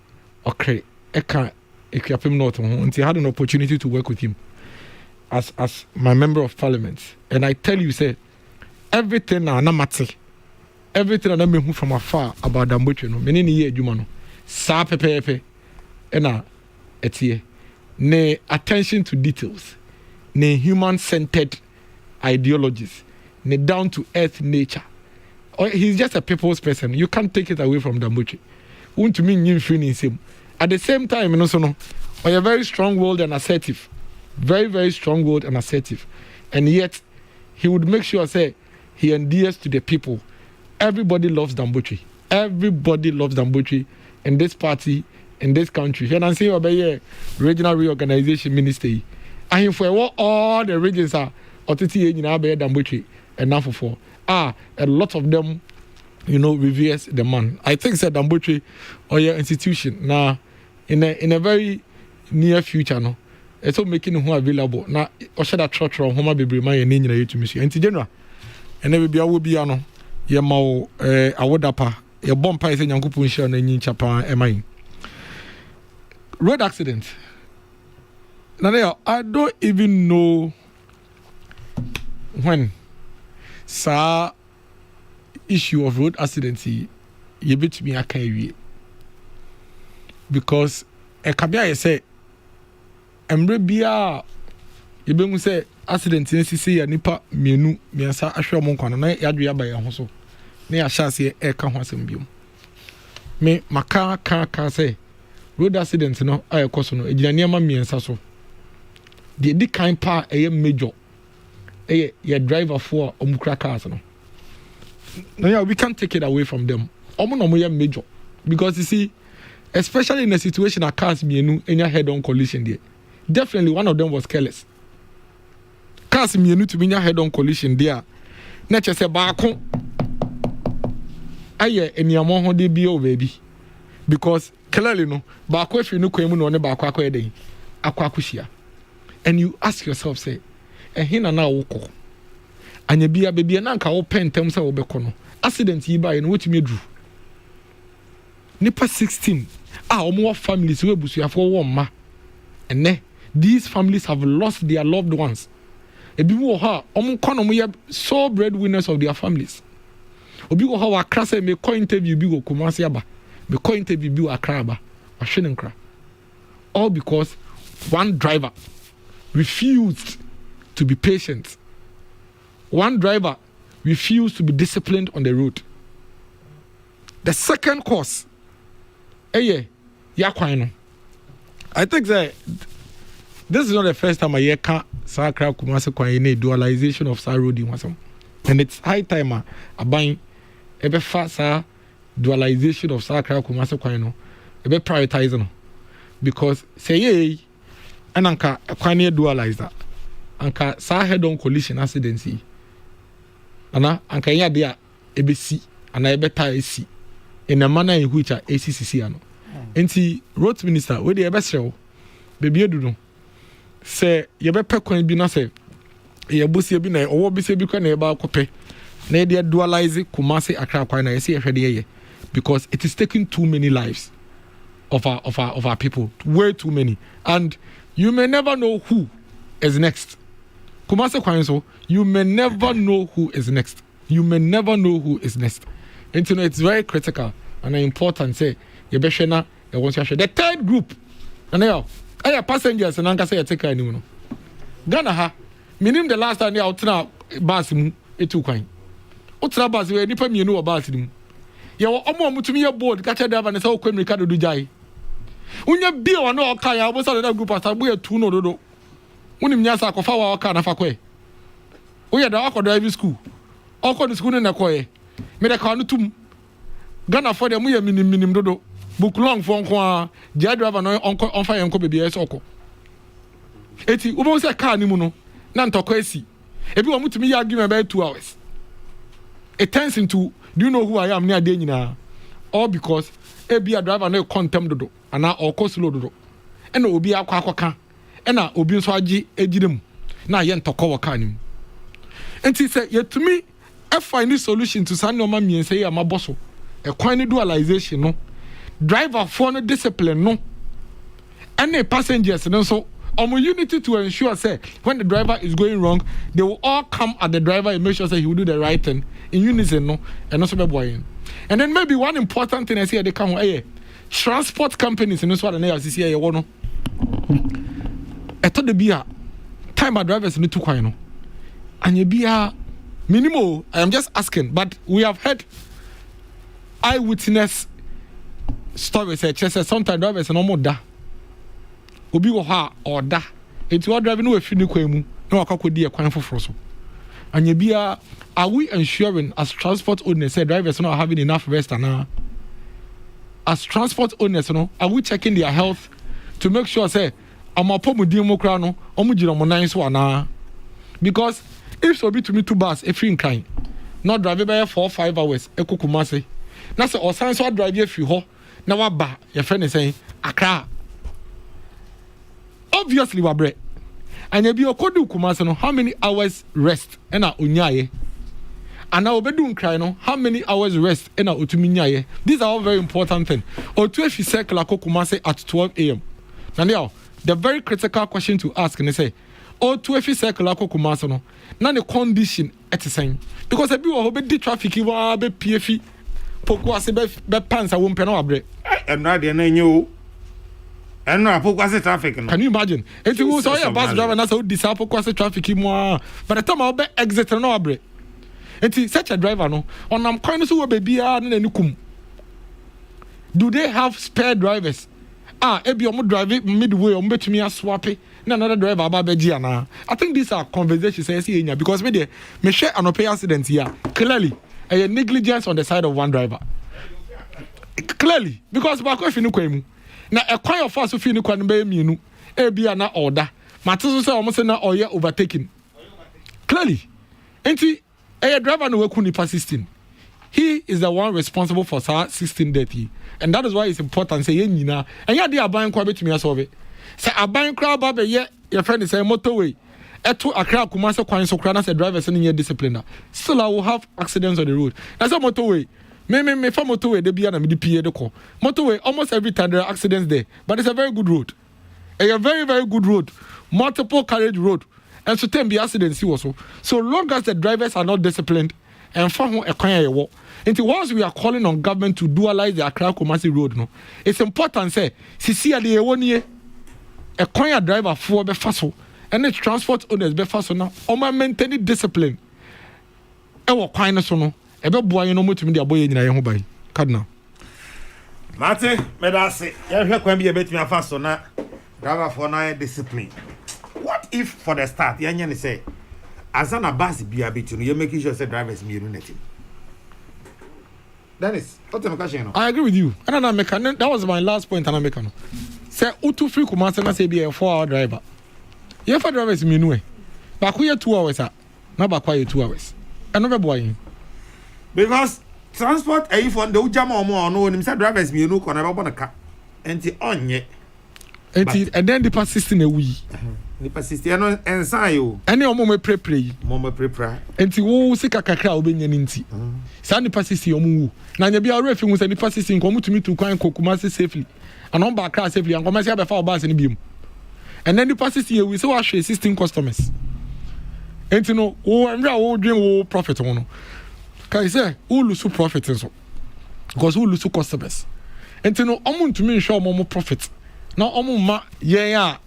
okay, eka ekiapem not ho. Until I had an opportunity to work with him. As my member of parliament, and I tell you, say everything I know from afar about Dambuchi, no, many years, Jumano, sa pepe, and etie, ne attention to details, ne human-centered ideologies, ne down-to-earth nature. He's just a people's person. You can't take it away from Dambuchi. To me, you feeling him. At the same time, you know, you're very strong-willed and assertive. Very strong-willed and assertive, and yet he would make sure say he endears to the people. Everybody loves Dambuchi. Everybody loves Dambuchi in this party, in this country. And I say about regional reorganization ministry. And for what all the regions are, Otiti Dambuchi and now for a lot of them, reveres the man. I think that Dambuchi or your institution now in a very near future, no. It's all making who available. Now, or should I trot from Homa Baby my name in to Monsieur? And general, and there will be ano, Yamao, a wodapa, a bomb pies and Yankupu and in Chapa, am I? Road accident. Now, I don't even know when, sir, issue of road accident, you bet me I can't read. Because a cabia say, emre bia yebemu say accident ni sisi ya nipa mienu miensa ahwe mo nkwana na yadwe aba ya ho so na ya hyase e ka ho asem biom me maka ka say road accident no ayekoso no ejina niam miensa so the kind pa major your driver for omukra cars no. No, yeah, we can't take it away from them. No major because you see, especially in a situation that cars mienu in your head-on collision there, definitely one of them was careless. Cars mienu to be in your head-on collision there. Nature say baako. Aye, eni amon ho de bio baby, because clearly no baako if you no kwemu no ne baako akwa den akwa akushia. And you ask yourself, say, hina na woko. Anya bia baby na nka wo pentem say wo bekono. Accident yi ba ye no wetumi dru. Nipa 16. Omo families we busuafo wo ma. Ene these families have lost their loved ones. Ebi wo ha omo kono mo ye sole breadwinners of their families. Obi wo ha wa kra say me ko interview bi go Kumasi aba. Me ko interview bi wa kra aba. Wa hwene nkra. All because one driver refused to be patient. One driver refused to be disciplined on the road. The second cause, I think that this is not the first time I hear Sakra Kumasi Kwayene dualization of Sa road in. And it's high time I buying a faster dualization of Sakra Kumasi Kwayeno, a bit prioritizing because say and anka kwanye dualize that anka sa head on collision accident yi ana anka ya dia ebesi ana ebeta esi in a manner in which ACCC ano enti road minister we dey ebesrew bebi edu no say ye be pekwan bi na say ye bosie bi na owo bi se bi kwa na eba akope na dey dualize Kumasi Accra kwa na ye se ye hwede ye because it is taking too many lives of our people, way too many, and you may never know who is next. Kumasi Kwanso, you may never know who is next. You may never know who is next. And you know, it's very critical and important. Say, you be shena, you want to share. The third group, and now, I passengers and anka say you take anyone. Ghana ha, minim the last time you out na bus mu etu kwan. Otra bus we nipa mienu o bus mu. Ya omo mutumi ya board ka che driver ne say okwa America do jai. Unya bia wa no oka ya obosa da group asa boy tu no dodo. Unim nya sa kofa wa oka na fa kwe. Uya da akọ driving school. Okọ the school na kọ ye. Me da ka no tum. Ghana for dem ya minim dodo. Book long for nko a driver no on fa yenko bebia eso okọ. Eti ubo se car ni mu no na ntoko esi. Ebi wa mutumi ya argument about 2 hours. It turns into, do you know who I am near day nyina? All because ebi a driver no contempt dodo ana okọ slow dodo. Ena obi akwa ka. Ena obi nso agi ejidem. Na ye ntoko wo car nim. Enti say yetumi find a solution to san no ma miense ye amaboso. E kwan ni dualization no. Driver for no discipline no. Any passengers no so unity to ensure say when the driver is going wrong, they will all come at the driver and make sure say he will do the right thing in unison no and also be boying. And then maybe one important thing I see they come transport companies and this what the see here no. I thought the beer time our drivers need to quiet no. And you be minimal. I am just asking, but we have heard eyewitness stories say sometimes drivers no more da. Obi wo ha order enti wa drive no afi ni kwan mu na wakakodi e kwan foforo so anya bia are we ensuring as transport owners say drivers not having enough rest and as transport owners no are we checking their health to make sure say amapomudin mo kra no omugire mo nan so ana because if so be to me two bus e free nkan not drive by 4-5 hours e Kumasi na say osan so drive e fi ho na wa ba your friend is saying Accra. Obviously, wabre. And you be okodu Kumasi no, how many hours rest? Ena unyaye. And now obedu cry no, how many hours rest? Ena utuminyaye. These are all very important things. Or to if you circle Kumasi at 12 a.m. Now, the very critical question to ask and say, or to if you circle Kumasi no, now the condition at the same. Because if you obey traffic, you will be PFE. Pokuasi be pants a wumpen wabre. I'm not the name you. And no, I traffic. Can you imagine? If you saw a bus driver, that's how disciple kwase traffic more. By the time I'll be exit no abre. It's such a driver no. On am kwan so baby na nukum. Do they have spare drivers? Ebi omo drive midway omo betumi aswap na another driver aba beji ana. I think these are conversations I see because me share an opay accident here. Clearly, a negligence on the side of one driver. Clearly, because back if you kwemu. Na a kwan of us fi ni kwan be mienu. Ebi ana order. Mateso say omo say na oye overtaking. Clearly. Enti a driver no weku nipa 16. He is the one responsible for 16 death. And that is why it's important say yen nyina. And ya dey aban kwa betumi asolve. Say aban kra ba be ye your friend say motorway. Eto akra Kumasi kwan so kra na say drivers no discipline. Still I will have accidents on the road. That's a motorway. Me for motorway they be na me di PA de call. Motorway almost every time there are accidents there. But it's a very good road. A very, very good road. Multiple carriage road. And so ten be accidents also. So long as the drivers are not disciplined and for a kwan ye walk. Until once we are calling on government to dualize the Accra Kumasi road, no, it's important say see at the 1 year a kwan driver for be faso and the transport owners be faso now. Oma maintain discipline. E wo kwan no so no. E be boa no motumi de aboye nyina ye ho bai. Cardinal. Mate, me da se. Ya hwe kwan bi e betumi afaso na driver for na discipline. What if for the start ya nya say azana bus bia betunu you making sure say drivers me unity. Dennis, what's the question? I agree with you. And I'm mechanic. That was my last point. And I'm mechanic. Say, utu free Kumasi na say be a 4-hour driver. You for drivers me no. But we 2 hours. Not back 2 hours. And no boy. Because transport if on the ujama or no, him say drivers me no corner about the car. And the on ye. And then the persisting a we. The persistent and sign you. Any omo me pray. Momo prepare. And the wo sika kakra obenya ninti. Sa ni persistent omo. Na nya bia refi mu say ni persistent komu to me to kwan Kumasi safely. And on back car safely and commercial be for bus ni biom. And then the persistent we so assure existing customers. And you know, emra wo dream wo profit ono. Kai say who lose profit so. Because who lose customers. And you know, omo to me show omo profit. Now omo ma yeah.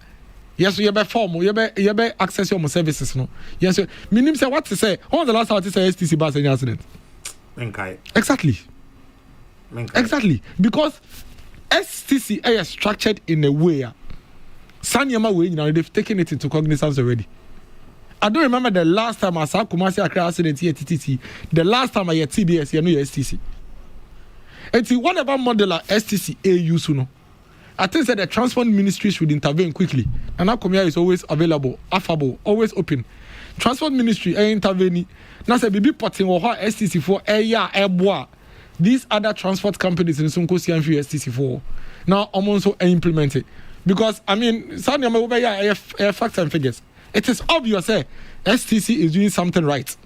Yes, you be form, you be access your services no. Yes, minim say what to say. When was the last time you say STC bus any accident? Menkai. Exactly. Menkai. Exactly. Because STC is structured in a way. Sanyama way, you know, they've taken it into cognizance already. I don't remember the last time I saw Kumasi Accra accident here TTC. The last time I had TBS, you know, STC. And see, whatever model STC a use, you know. I think that the transport ministry should intervene quickly. And our community is always available, affable, always open. Transport ministry intervene. Now say bibi potting or STC for air these other transport companies in Sunkosi and STC for now almost implement it. Because I mean, some facts and figures. It is obvious STC is doing something right.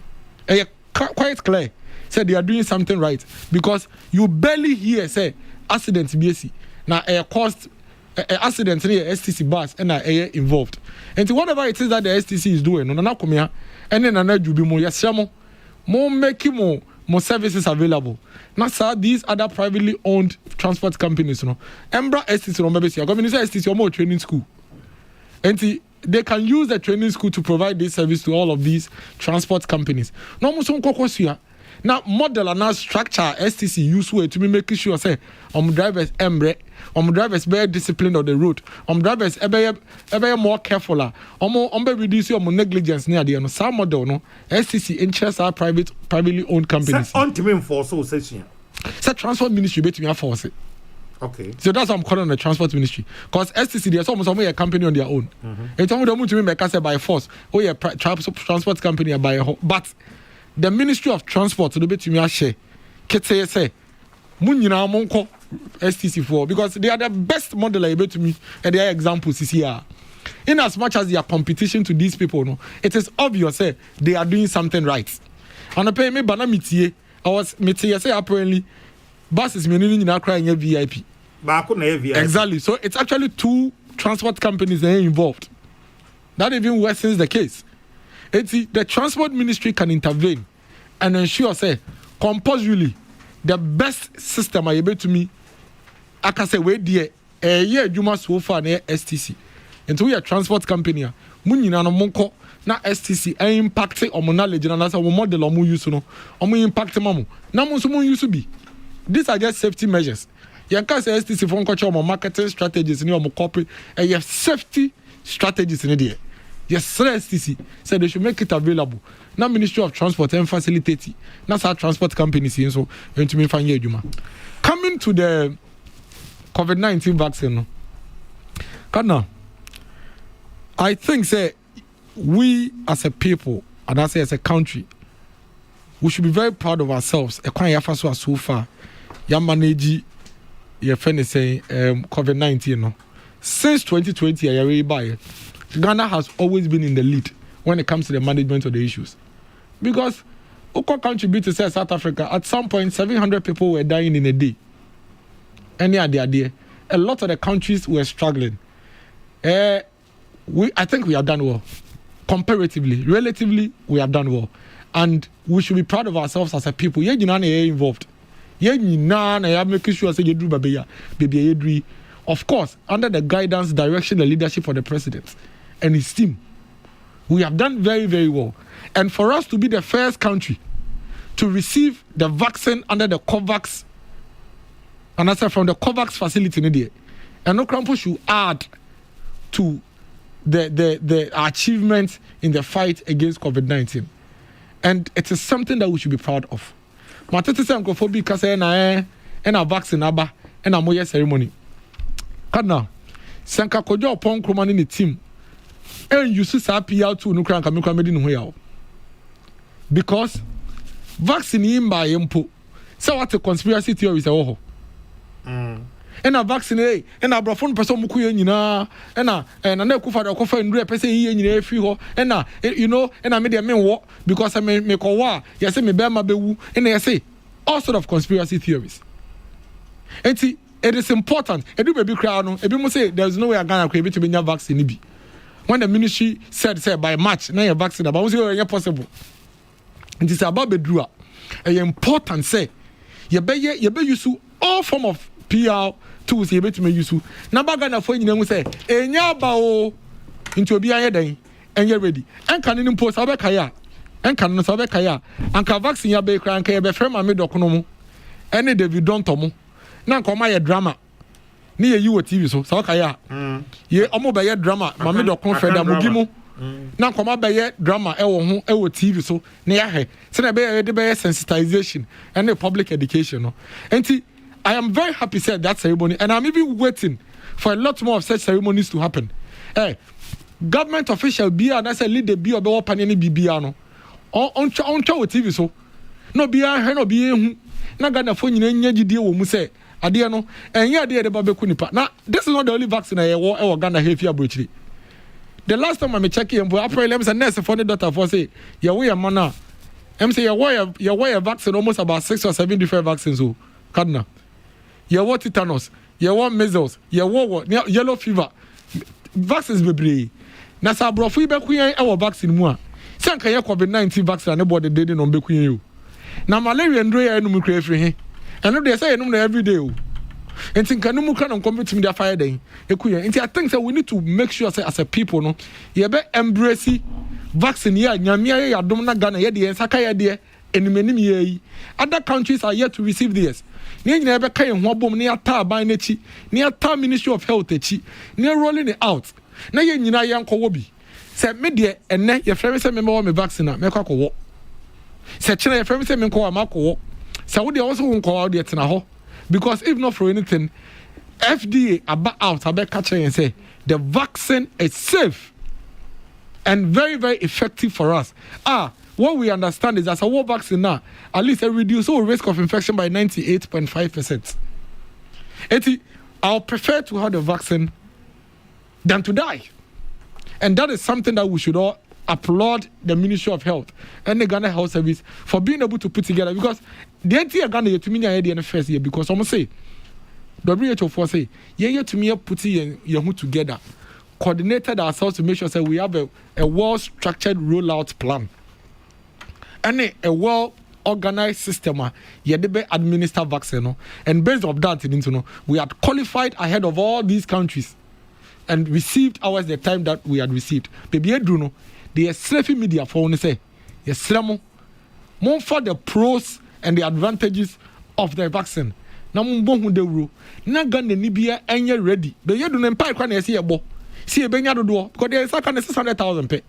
Quite clear. Say they are doing something right. Because you barely hear say accidents BSC. Now, caused accident near STC bus and involved. And whatever it is that the STC is doing, no, come here, and then another be more yasamo, more making more services available. Now, sir, these other privately owned transport companies, you know, Embra STC, no, maybe government STC or more training school, and they can use the training school to provide this service to all of these transport companies. No, more some kokosia. Now, model and now structure STC useful to be making sure say drivers drivers very disciplined on the road. Drivers ever more careful. Reduce your negligence near the some model no STC interests are privately owned companies. On to enforce so session. Say transport ministry bet me enforce it. Okay. So that's what I'm calling the transport ministry. Because STC there's almost a company on their own. It's almost to me make us by force. Oh yeah, transport company by but the Ministry of Transport to the bit me share. Kete say, Munina Monko STC4 because they are the best model able to me and they are examples here. In as much as they are competition to these people, no, it is obvious they are doing something right. And I pay me bana mitie. I was mitie say apparently buses meaning in Accra and VIP. Exactly. So it's actually 2 transport companies that are involved. That even worsens the case. The transport ministry can intervene and ensure say compulsorily the best system are able to me I can say wait there yeah, you must so far near STC. And we are transport company. Munina no monko na STC impact on knowledge and as a model or use no or impact mamu. Namun so use to be. These are just safety measures. Yanka say STC phone culture or marketing strategies in your copy and your safety strategies in the yes, STC said they should make it available. Now Ministry of Transport and facilitate. That's how transport companies in so going to me find you. Coming to the COVID-19 vaccine. Now, I think say we as a people and I say as a country, we should be very proud of ourselves. So far, you manage your friend saying COVID-19. No, since 2020, Ghana has always been in the lead when it comes to the management of the issues, because we can contribute to say South Africa. At some point, 700 people were dying in a day. Any idea? A lot of the countries were struggling. I think we have done well. Comparatively, relatively, we have done well. And we should be proud of ourselves as a people. Yeah, you know, involved. Yeah, you know, making sure say you do baby. Of course, under the guidance, direction, and leadership of the president and his team, we have done very, very well. And for us to be the first country to receive the vaccine under the COVAX, and I said from the COVAX facility in there, and no Krampo should add to the achievements in the fight against COVID-19. And it is something that we should be proud of. Matete say ankophobia kasa na vaccine aba na moye ceremony. Kana sanka kojo opon kroma ne team and you see sa PL2 no kran kamekwa medi no ho because vaccine imba yempo say what a conspiracy theories e wo ho. And a vaccine and a brofon person muku nyina and na kufa da kofa ndure pese yi nyina efi ho and na you know and I made me wo because I me ko wa you say me be ma bewu and you say all sort of conspiracy theories. And see, it is important. Edu baby cry no ebi mo say there's no way Ghana could be to vaccine be. When the ministry said say by March na your vaccine about say possible. It is about bedrua. E important say you be use all form of PR tools you bet me use. Na baga na fo nyina say enya ba o into obi aye dan enye ready. En kan ni post abeka ya. En kan no so abeka ya. Anka vaccine ya be kran kan ya be frema me dokono mu. Ene David don tomo. Na nkoma ye drama. Ni ye yiwo TV so sa ka ya. Ye omo be ye drama ma me dokono feda mugimu. Na nkoma be ye drama ho TV so na ya he. Se na be ye de be sensitization and the public education no. Enti I am very happy said that ceremony, and I'm even waiting for a lot more of such ceremonies to happen. Government official be and I say lead the be or be open any BBR no. On TV so. No be a no be hu. Na Ghana phone nyina gidie wo mu say ade no enya ade de ba beku nipa. Now this is not the only vaccine I wo Ghana here fi abrochiri. The last time I check him for April let me say nurse for the doctor for say ya we a man am say ya wear vaccine almost about 6 or 7 different vaccines so. Kadna. You want tetanus, you want measles, you want yellow fever. Vaccines bebree. Na sa brofo be kuyen e vaccine mu a. Sanka ye COVID-19 vaccine anybody dey no be kuyen you. Na malaria ndro ya enu mu kra free he. Eno dey say enu na every day o. Enti nka nu mu kan compete me dey fire den. Ekuyen. Enti I think say we need to make sure say as a people no, ye be embrace vaccine ya nyame ya dom na Ghana ye dey ensaka ye dey enimenim ye. Other countries are yet to receive this. Ni nyina be kan ho bom ni ata ban na chi ni ata Ministry of Health chi ni rolling it out na ye nyina ye nkowo bi se me de enne ye frɛ me se me wo me vaccine me kwa kowo se kire ye frɛ me se me nkowo ma kowo se wo de wo so nkowo de tena ho because if not for anything FDA about out abek catch and say the vaccine is safe and very very effective for us. What we understand is that a war vaccine now, at least it reduces the risk of infection by 98.5%. I'll prefer to have the vaccine than to die. And that is something that we should all applaud the Ministry of Health and the Ghana Health Service for being able to put together. Because the entire Ghana to me the first year because someone say WHO for say yeah to me putting your together, coordinated ourselves to make sure that we have a well structured rollout plan. And a well organized system yedebe administer vaccine and based on that we had qualified ahead of all these countries and received ours the time that we had received. Baby Edruno, the slavery media for say yes more for the pros and the advantages of the vaccine. Na mbo hu de wuro na Ghana ni bia enye ready. Be yedu no mpa kwa na ese yebo. See e benya dodo because there is a kind of 600,000 pe.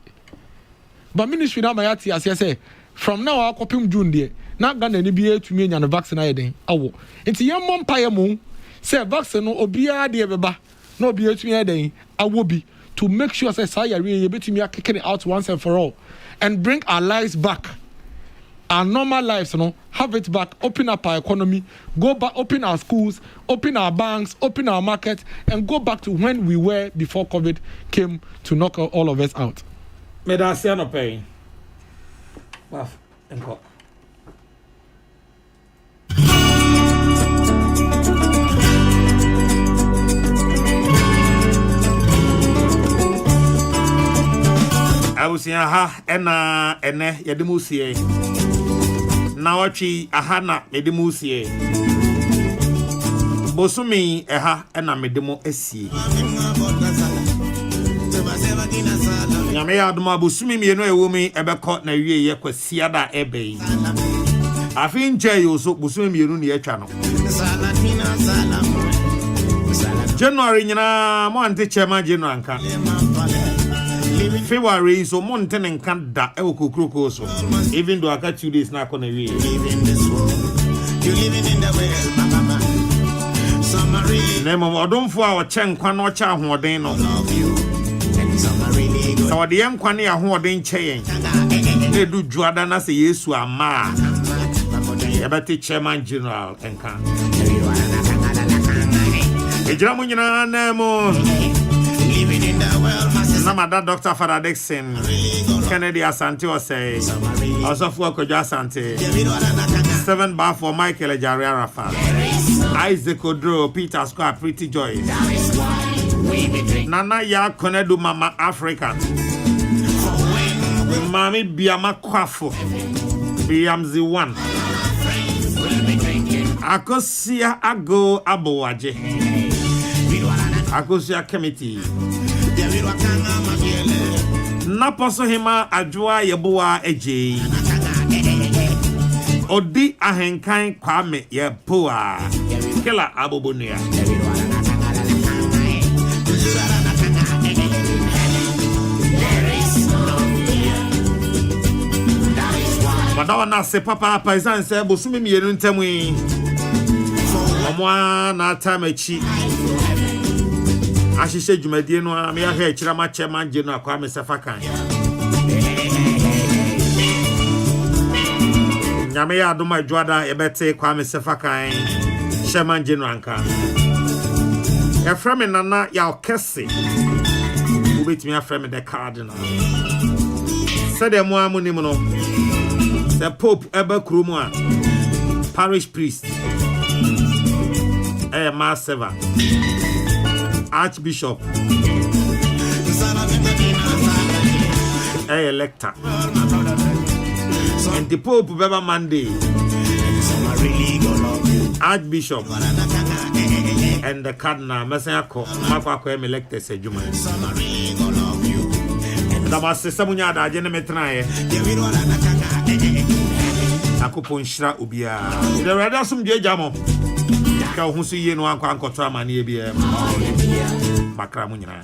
But ministry na mayati as say from now akopim June there na Ghana ni bia tumi enya no vaccine ayeden awo. Enti yemmo mpa yemo say vaccine no obia de beba na obia tumi ayeden awo bi to make sure say say yare yebetumi akeke out once and for all and bring our lives back. Our normal lives, have it back, open up our economy, go back, open our schools, open our banks, open our market, and go back to when we were before COVID came to knock all of us out. Medasiano pay. Wow, encore. I was in ene yedimusie. Nawachi ahana medimusie. Bosumi ena medimo esie. Nyame ya aduma bosumi mienu ewumi ebekọ na wie ye kwasia da ebe. Afi nche yo so bosumi mienu ne etwa no. January nyina mo ante chema January nka. February so mountain and Canada Kokrokoo so even though I got 2 days now on the way. You living in the world, mama. Some are really name of don't for our chen kwan no cha hoden no. So the young kwan ya hoden chen. They do juada na say Yesu ama. Ebati chairman general enka. Ejramu nyina nemo. Namada Dr. Father Dixon, Kennedy Asante was say, also for Kojo Asante, 7 bar for Michael Ejaria Rafa, Isaac Odro, Peter Square, Pretty Joy, Nana Ya Konedu Mama Africa, Mami Biama Kwafo, Biamzi 1, Akosia Ago Abowaje, Akosia Committee. Naposo hima ajua yeboa eje odi ahenkan kwame yeboa kila abobonia Madawa na se papa paisan se bosumi mienu ntamwi omwa na tamachi Ashishe Jumedie no me ya he chirama chairman je no akwa me sefa kan. Nyame ya adoma adwada yebete kwa me sefa kan. Chairman je no anka. Ya frame nana ya okese. Ubetimi ya frame the cardinal. Said dem wa mu nim no. The Pope eba krumu a parish priest. Mass server. Archbishop, elector, and the Pope Beba Monday, Archbishop, and the Cardinal Messiako, Mafako elected Sejuma. The Master Samunya, the Genemetrae, Akupon Shra Ubia, the Radasum Jamo. Who see you no one can control my near BM. Macramunia.